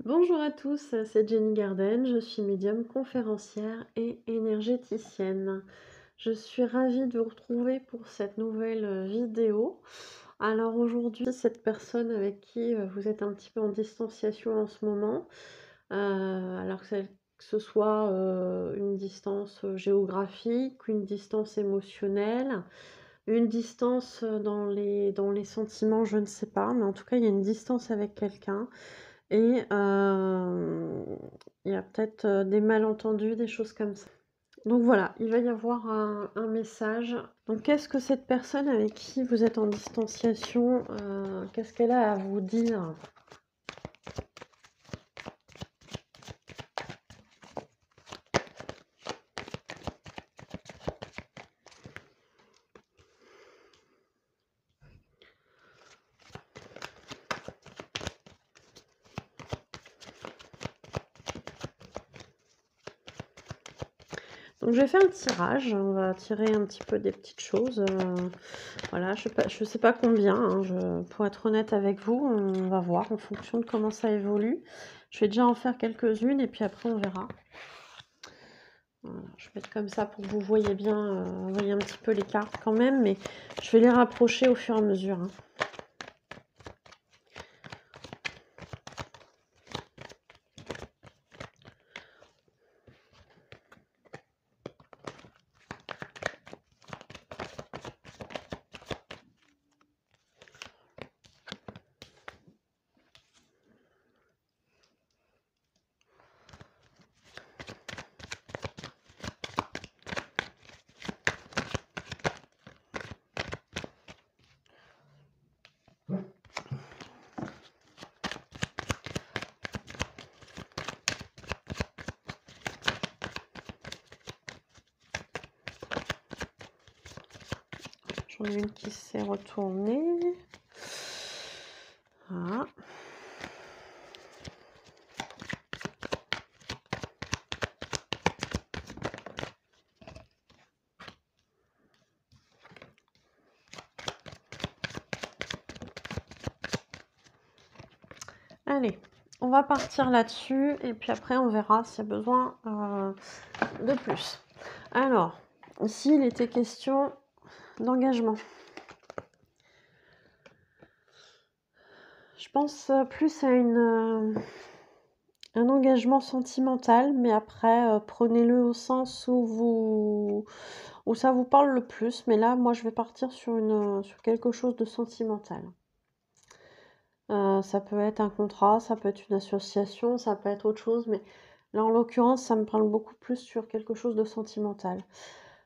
Bonjour à tous, c'est Jenny Garden, je suis médium, conférencière et énergéticienne. Je suis ravie de vous retrouver pour cette nouvelle vidéo. Alors aujourd'hui, cette personne avec qui vous êtes un petit peu en distanciation en ce moment, alors que ce soit une distance géographique, une distance émotionnelle, une distance dans les sentiments, je ne sais pas, mais en tout cas, il y a une distance avec quelqu'un. Et il y a peut-être, des malentendus, des choses comme ça. Donc voilà, il va y avoir un message. Donc qu'est-ce que cette personne avec qui vous êtes en distanciation, qu'est-ce qu'elle a à vous dire? Donc je vais faire un tirage, on va tirer un petit peu des petites choses, voilà, je sais pas combien, hein, pour être honnête avec vous, on va voir en fonction de comment ça évolue. Je vais déjà en faire quelques-unes et puis après on verra. Voilà, je vais mettre comme ça pour que vous voyez bien, voyez un petit peu les cartes quand même, mais je vais les rapprocher au fur et à mesure, hein. J'en ai une qui s'est retournée. Voilà. Allez, on va partir là-dessus et puis après on verra s'il y a besoin de plus. Alors, ici il était question d'engagement. Je pense plus à un engagement sentimental, mais après prenez-le au sens où ça vous parle le plus. Mais là, moi, je vais partir sur quelque chose de sentimental. Ça peut être un contrat, ça peut être une association, ça peut être autre chose, mais là, en l'occurrence, ça me parle beaucoup plus sur quelque chose de sentimental.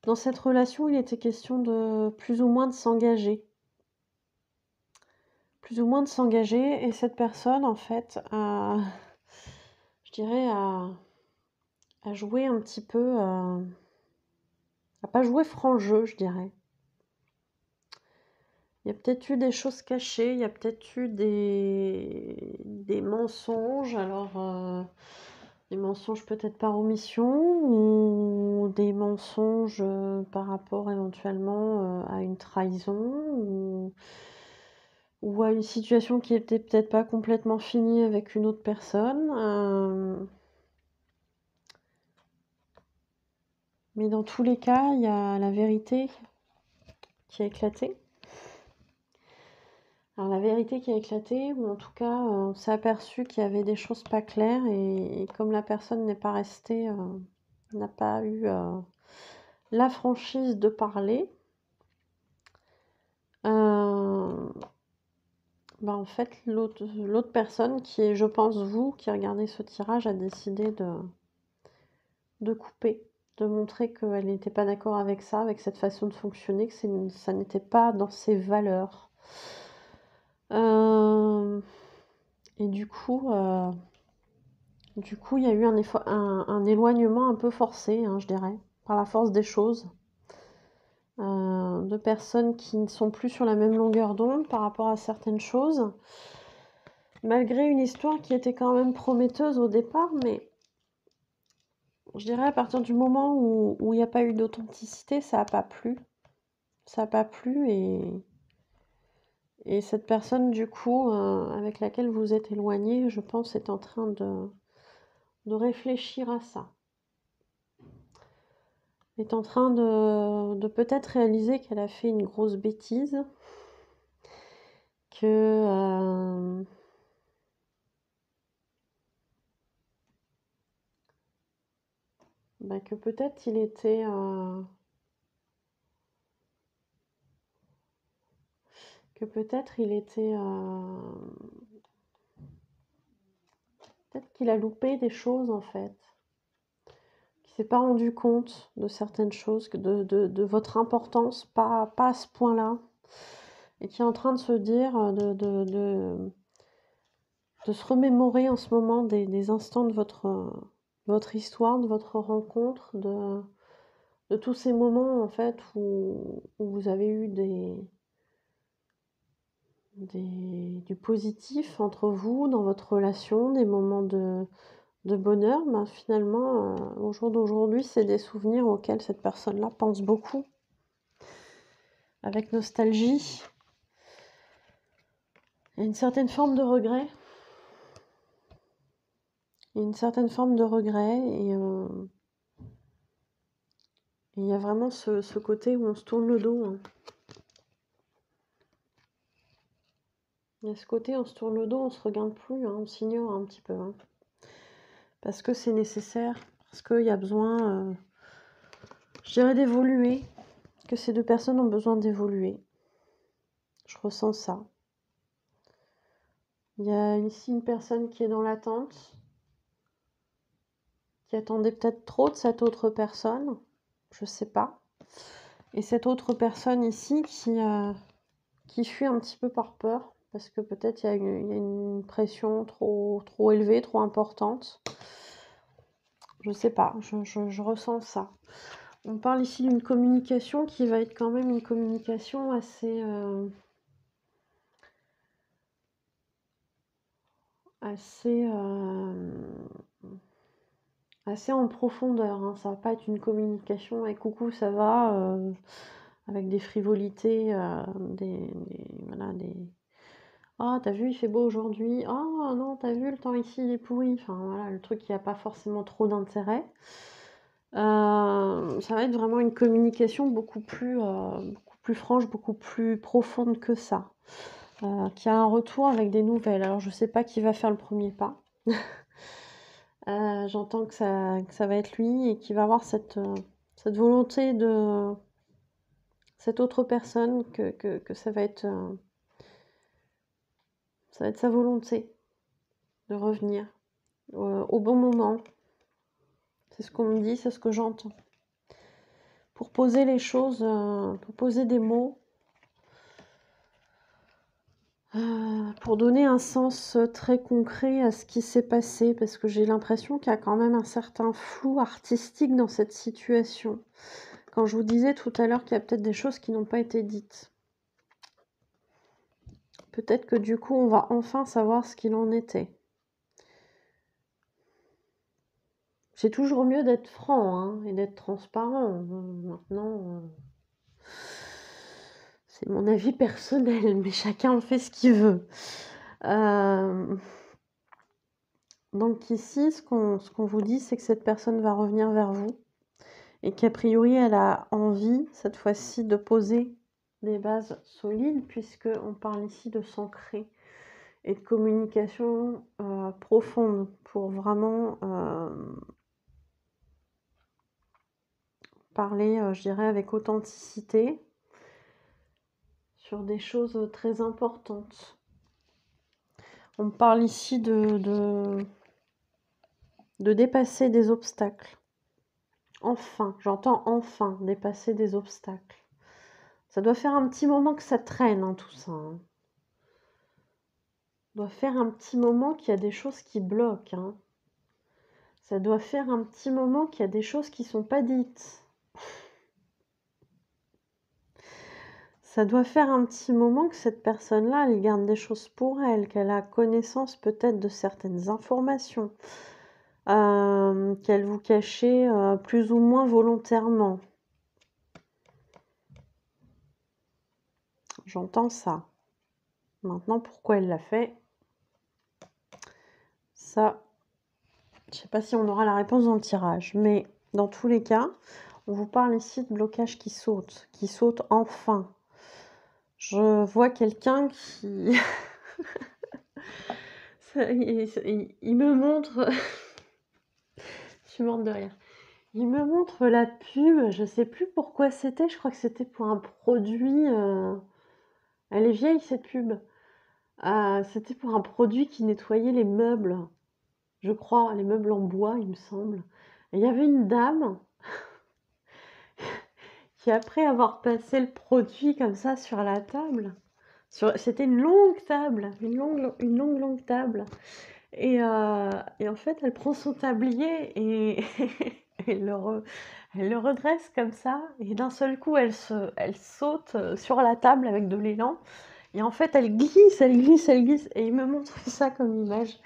Dans cette relation, il était question de plus ou moins de s'engager. Plus ou moins de s'engager, et cette personne, en fait, je dirais, a joué un petit peu, a pas joué franc jeu, je dirais. Il y a peut-être eu des choses cachées, il y a peut-être eu des mensonges, alors des mensonges peut-être par omission ou des mensonges par rapport éventuellement à une trahison ou à une situation qui était peut-être pas complètement finie avec une autre personne. Mais dans tous les cas, il y a la vérité qui a éclaté. Alors la vérité qui a éclaté, ou en tout cas, on s'est aperçu qu'il y avait des choses pas claires et comme la personne n'est pas restée, n'a pas eu la franchise de parler, bah en fait l'autre personne qui est, je pense, vous qui regardez ce tirage, a décidé de couper, de montrer qu'elle n'était pas d'accord avec ça, avec cette façon de fonctionner, que ça n'était pas dans ses valeurs. Et du coup, il y a eu un éloignement un peu forcé, hein, je dirais, par la force des choses. De personnes qui ne sont plus sur la même longueur d'onde par rapport à certaines choses. Malgré une histoire qui était quand même prometteuse au départ, mais je dirais à partir du moment où il n'y a pas eu d'authenticité, ça n'a pas plu. Ça n'a pas plu et Et cette personne, du coup, avec laquelle vous êtes éloigné, je pense, est en train de réfléchir à ça. Est en train de peut-être réaliser qu'elle a fait une grosse bêtise, que que peut-être il était peut-être qu'il a loupé des choses en fait, qu'il s'est pas rendu compte de certaines choses, de votre importance, pas à ce point-là, et qui est en train de se dire, de se remémorer en ce moment des instants de votre histoire, de votre rencontre, de tous ces moments en fait où vous avez eu du positif entre vous dans votre relation, des moments de bonheur. Finalement, au jour d'aujourd'hui, c'est des souvenirs auxquels cette personne-là pense beaucoup, avec nostalgie et une certaine forme de regret. Et il y a vraiment ce côté où on se tourne le dos, hein. Il y a ce côté, on se tourne le dos, on se regarde plus, hein, on s'ignore un petit peu, hein. Parce que c'est nécessaire, parce qu'il y a besoin, je dirais, d'évoluer, que ces deux personnes ont besoin d'évoluer. Je ressens ça. Il y a ici une personne qui est dans l'attente, qui attendait peut-être trop de cette autre personne, je sais pas. Et cette autre personne ici qui fuit un petit peu par peur, parce que peut-être il y a une pression trop élevée, trop importante. Je sais pas, je ressens ça. On parle ici d'une communication qui va être quand même une communication assez en profondeur, hein. Ça va pas être une communication et coucou, ça va, avec des frivolités, voilà, «Ah, t'as vu, il fait beau aujourd'hui. Ah non, t'as vu, le temps ici, il est pourri». Enfin voilà, le truc qui a pas forcément trop d'intérêt. Ça va être vraiment une communication beaucoup plus franche, beaucoup plus profonde que ça. Qui a un retour avec des nouvelles. Alors je sais pas qui va faire le premier pas. J'entends que ça va être lui et qu'il va avoir cette volonté de cette autre personne, que ça va être sa volonté de revenir au bon moment. C'est ce qu'on me dit, c'est ce que j'entends. Pour poser les choses, pour poser des mots, pour donner un sens très concret à ce qui s'est passé, parce que j'ai l'impression qu'il y a quand même un certain flou artistique dans cette situation. Quand je vous disais tout à l'heure qu'il y a peut-être des choses qui n'ont pas été dites. Peut-être que du coup, on va enfin savoir ce qu'il en était. C'est toujours mieux d'être franc, hein, et d'être transparent. Maintenant, c'est mon avis personnel, mais chacun en fait ce qu'il veut. Donc ici, ce qu'on vous dit, c'est que cette personne va revenir vers vous et qu'a priori, elle a envie, cette fois-ci, de poser des bases solides, puisqu'on parle ici de s'ancrer et de communication profonde pour vraiment parler, je dirais, avec authenticité sur des choses très importantes. On parle ici de dépasser des obstacles. Enfin, j'entends enfin dépasser des obstacles. Ça doit faire un petit moment que ça traîne, hein, tout ça, hein. Ça doit faire un petit moment qu'il y a des choses qui bloquent, hein. Ça doit faire un petit moment qu'il y a des choses qui ne sont pas dites. Ça doit faire un petit moment que cette personne-là, elle garde des choses pour elle, qu'elle a connaissance peut-être de certaines informations, qu'elle vous cachait plus ou moins volontairement. J'entends ça. Maintenant, pourquoi elle l'a fait, ça, je sais pas si on aura la réponse dans le tirage. Mais dans tous les cas, on vous parle ici de blocage qui saute enfin. Je vois quelqu'un qui... il me montre... Je suis morte de rire. Il me montre la pub, je sais plus pourquoi c'était, je crois que c'était pour un produit... Elle est vieille cette pub. C'était pour un produit qui nettoyait les meubles, je crois, les meubles en bois, il me semble. Et il y avait une dame qui, après avoir passé le produit comme ça sur la table, c'était une longue table, une longue table. Et en fait, elle prend son tablier et elle le redresse comme ça. Et d'un seul coup, elle saute sur la table avec de l'élan. Et en fait, elle glisse. Et il me montre ça comme image.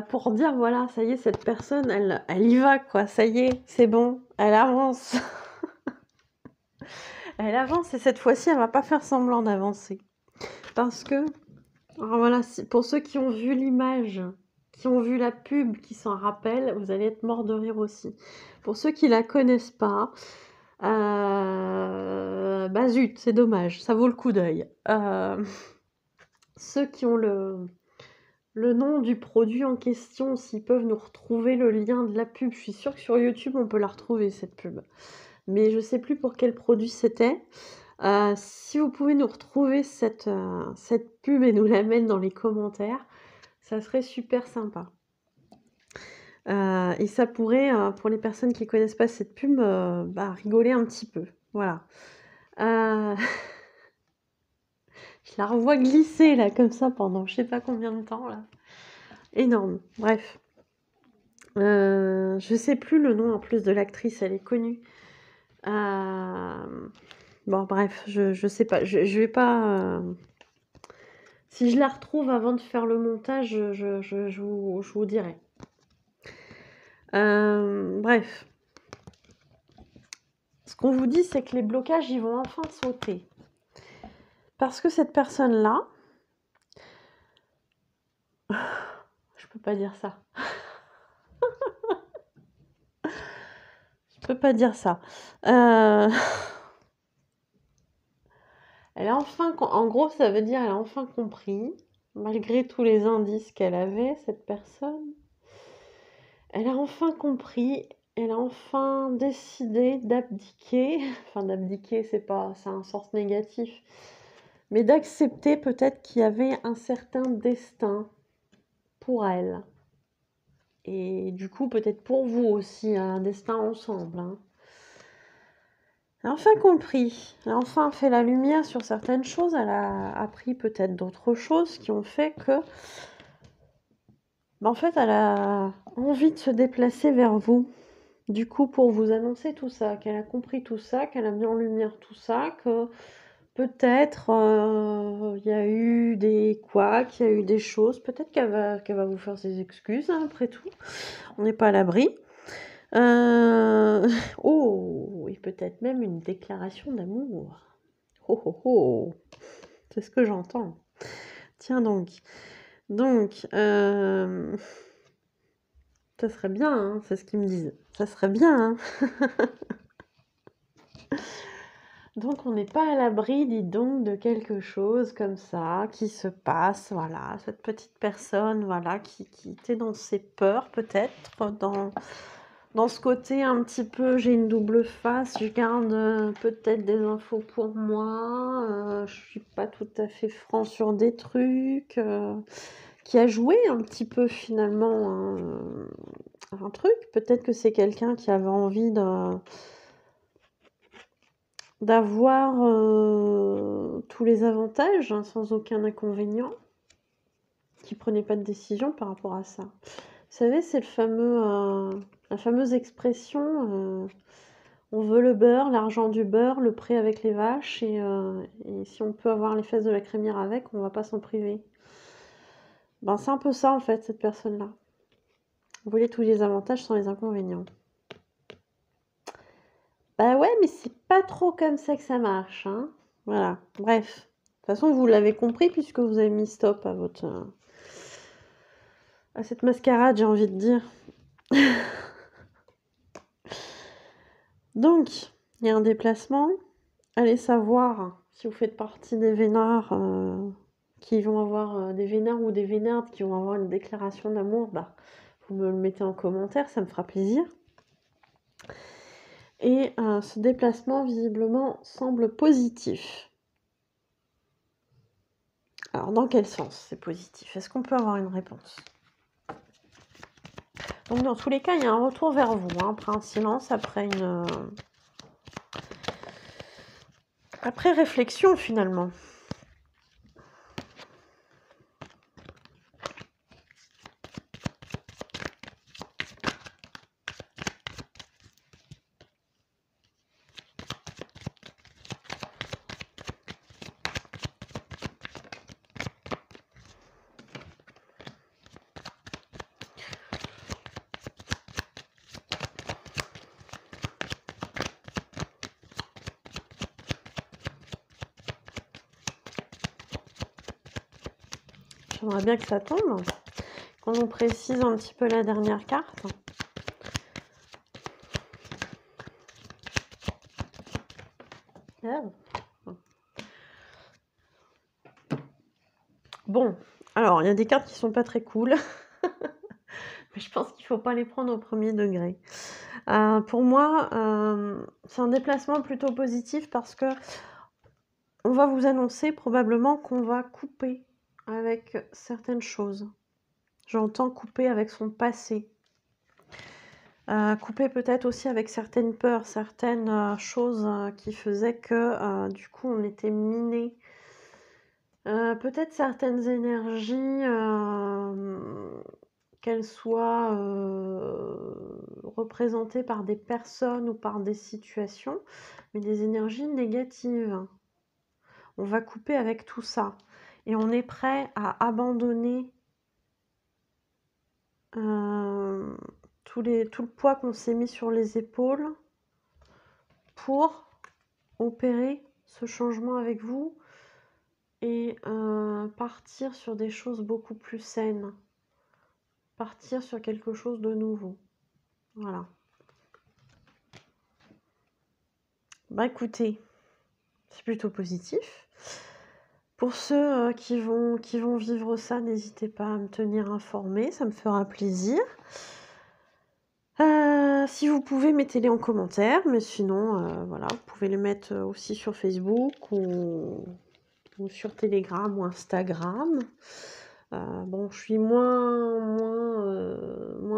Pour dire, voilà, ça y est, cette personne, elle y va, quoi. Ça y est, c'est bon, elle avance. Elle avance et cette fois-ci, elle va pas faire semblant d'avancer. Parce que, alors voilà, pour ceux qui ont vu l'image, qui ont vu la pub, qui s'en rappellent, vous allez être mort de rire aussi. Pour ceux qui la connaissent pas, bah zut, c'est dommage, ça vaut le coup d'œil. Ceux qui ont le nom du produit en question, s'ils peuvent nous retrouver le lien de la pub, je suis sûre que sur YouTube, on peut la retrouver, cette pub. Mais je sais plus pour quel produit c'était. Si vous pouvez nous retrouver cette pub et nous la mettre dans les commentaires, ça serait super sympa. Et ça pourrait, pour les personnes qui connaissent pas cette pub, bah, rigoler un petit peu. Voilà. Je la revois glisser là, comme ça, pendant je sais pas combien de temps là. Énorme. Bref. Je sais plus le nom en plus de l'actrice, elle est connue. Bon, bref, je sais pas. Je vais pas. Si je la retrouve avant de faire le montage, je vous dirai. Bref. Ce qu'on vous dit, c'est que les blocages, ils vont enfin sauter. Parce que cette personne-là... Je peux pas dire ça. Je peux pas dire ça. Elle a enfin... En gros, ça veut dire elle a enfin compris, malgré tous les indices qu'elle avait, cette personne. Elle a enfin compris, elle a enfin décidé d'abdiquer. Enfin, d'abdiquer, c'est un sens négatif. Mais d'accepter peut-être qu'il y avait un certain destin pour elle. Et du coup, peut-être pour vous aussi, un destin ensemble. Hein. Elle a enfin compris, elle a enfin fait la lumière sur certaines choses, elle a appris peut-être d'autres choses qui ont fait que, en fait, elle a envie de se déplacer vers vous. Du coup, pour vous annoncer tout ça, qu'elle a compris tout ça, qu'elle a mis en lumière tout ça, que peut-être il y a eu des couacs, il y a eu des choses, peut-être qu'elle va vous faire ses excuses, hein, après tout. On n'est pas à l'abri. Oh, et peut-être même une déclaration d'amour. Oh oh oh, c'est ce que j'entends. Tiens donc. Donc, ça serait bien, hein, c'est ce qu'ils me disent. Ça serait bien, hein. Donc, on n'est pas à l'abri, dis donc, de quelque chose comme ça qui se passe. Voilà, cette petite personne, voilà, qui était dans ses peurs, peut-être, dans ce côté un petit peu, j'ai une double face, je garde peut-être des infos pour moi, je suis pas tout à fait franc sur des trucs, qui a joué un petit peu finalement un truc. Peut-être que c'est quelqu'un qui avait envie d'avoir tous les avantages, hein, sans aucun inconvénient, qui prenait pas de décision par rapport à ça. Vous savez, c'est la fameuse expression on veut le beurre, l'argent du beurre, le prêt avec les vaches, et si on peut avoir les fesses de la crémière avec, on va pas s'en priver. Ben, c'est un peu ça en fait, cette personne-là. Vous voulez tous les avantages sans les inconvénients. Bah ouais, mais c'est pas trop comme ça que ça marche, hein. Voilà, bref. toute façon, vous l'avez compris puisque vous avez mis stop à à cette mascarade, j'ai envie de dire. Donc, il y a un déplacement. Allez savoir si vous faites partie des vénards qui vont avoir des vénards ou des vénardes qui vont avoir une déclaration d'amour. Bah, vous me le mettez en commentaire, ça me fera plaisir. Et ce déplacement, visiblement, semble positif. Alors, dans quel sens c'est positif? Est-ce qu'on peut avoir une réponse? Donc, dans tous les cas, il y a un retour vers vous, hein, après un silence, après réflexion, finalement. J'aimerais bien que ça tombe. Qu'on nous précise un petit peu la dernière carte. Bon, alors il y a des cartes qui sont pas très cool. Mais je pense qu'il faut pas les prendre au premier degré. Pour moi, c'est un déplacement plutôt positif parce que on va vous annoncer probablement qu'on va couper avec certaines choses. J'entends couper avec son passé. Couper peut-être aussi avec certaines peurs, certaines choses qui faisaient que du coup on était miné. Peut-être certaines énergies, qu'elles soient représentées par des personnes ou par des situations, mais des énergies négatives. On va couper avec tout ça et on est prêt à abandonner tout le poids qu'on s'est mis sur les épaules pour opérer ce changement avec vous et partir sur des choses beaucoup plus saines. Partir sur quelque chose de nouveau. Voilà. Bah écoutez, c'est plutôt positif. Pour ceux qui vont vivre ça, n'hésitez pas à me tenir informée, ça me fera plaisir. Si vous pouvez, mettez-les en commentaire, mais sinon, voilà, vous pouvez les mettre aussi sur Facebook ou sur Telegram ou Instagram. Bon, je suis moins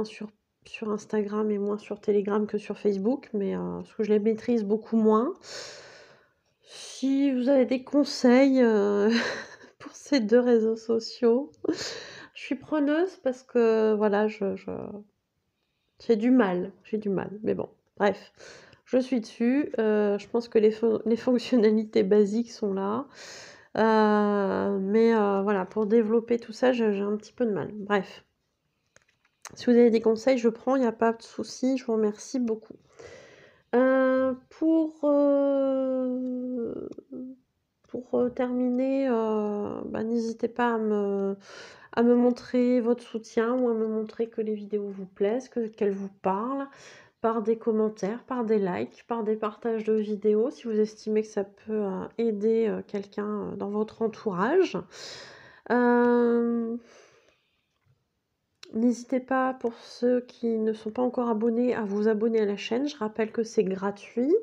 sur Instagram et moins sur Telegram que sur Facebook, mais parce que je les maîtrise beaucoup moins. Si vous avez des conseils pour ces deux réseaux sociaux, je suis preneuse parce que voilà, j'ai du mal, mais bon, bref, je suis dessus. Je pense que les fonctionnalités basiques sont là. Mais voilà, pour développer tout ça, j'ai un petit peu de mal. Bref. Si vous avez des conseils, je prends, il n'y a pas de souci, je vous remercie beaucoup. Pour terminer, bah, n'hésitez pas à me montrer votre soutien ou à me montrer que les vidéos vous plaisent, qu'elles vous parlent, par des commentaires, par des likes, par des partages de vidéos, si vous estimez que ça peut aider quelqu'un dans votre entourage. N'hésitez pas, pour ceux qui ne sont pas encore abonnés, à vous abonner à la chaîne. Je rappelle que c'est gratuit.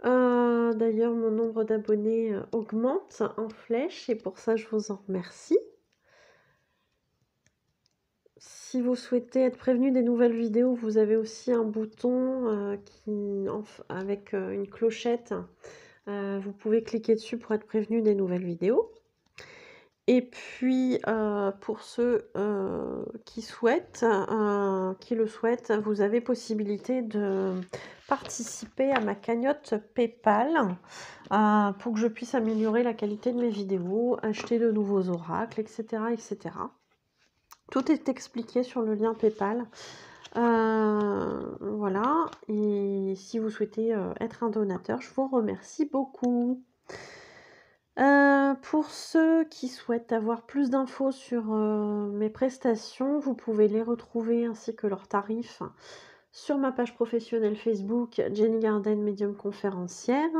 D'ailleurs, mon nombre d'abonnés augmente en flèche et pour ça, je vous en remercie. Si vous souhaitez être prévenu des nouvelles vidéos, vous avez aussi un bouton avec une clochette. Vous pouvez cliquer dessus pour être prévenu des nouvelles vidéos. Et puis, pour ceux qui le souhaitent, vous avez possibilité de participer à ma cagnotte PayPal pour que je puisse améliorer la qualité de mes vidéos, acheter de nouveaux oracles, etc., etc. Tout est expliqué sur le lien PayPal. Voilà. Et si vous souhaitez être un donateur, je vous remercie beaucoup. Pour ceux qui souhaitent avoir plus d'infos sur, mes prestations, vous pouvez les retrouver ainsi que leurs tarifs sur ma page professionnelle Facebook Jenny Garden Médium Conférencière,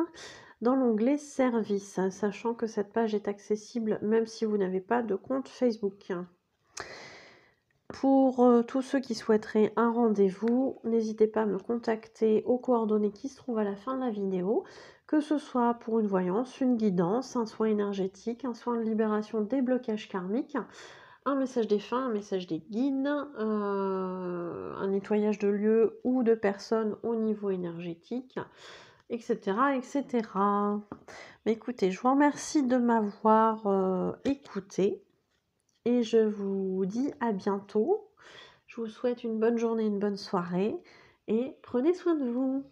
dans l'onglet Services, sachant que cette page est accessible même si vous n'avez pas de compte Facebook. Pour, tous ceux qui souhaiteraient un rendez-vous, n'hésitez pas à me contacter aux coordonnées qui se trouvent à la fin de la vidéo, que ce soit pour une voyance, une guidance, un soin énergétique, un soin de libération des blocages karmiques, un message défunt, un message des guides, un nettoyage de lieux ou de personnes au niveau énergétique, etc., etc. Mais écoutez, je vous remercie de m'avoir, écoutée et je vous dis à bientôt. Je vous souhaite une bonne journée, une bonne soirée et prenez soin de vous.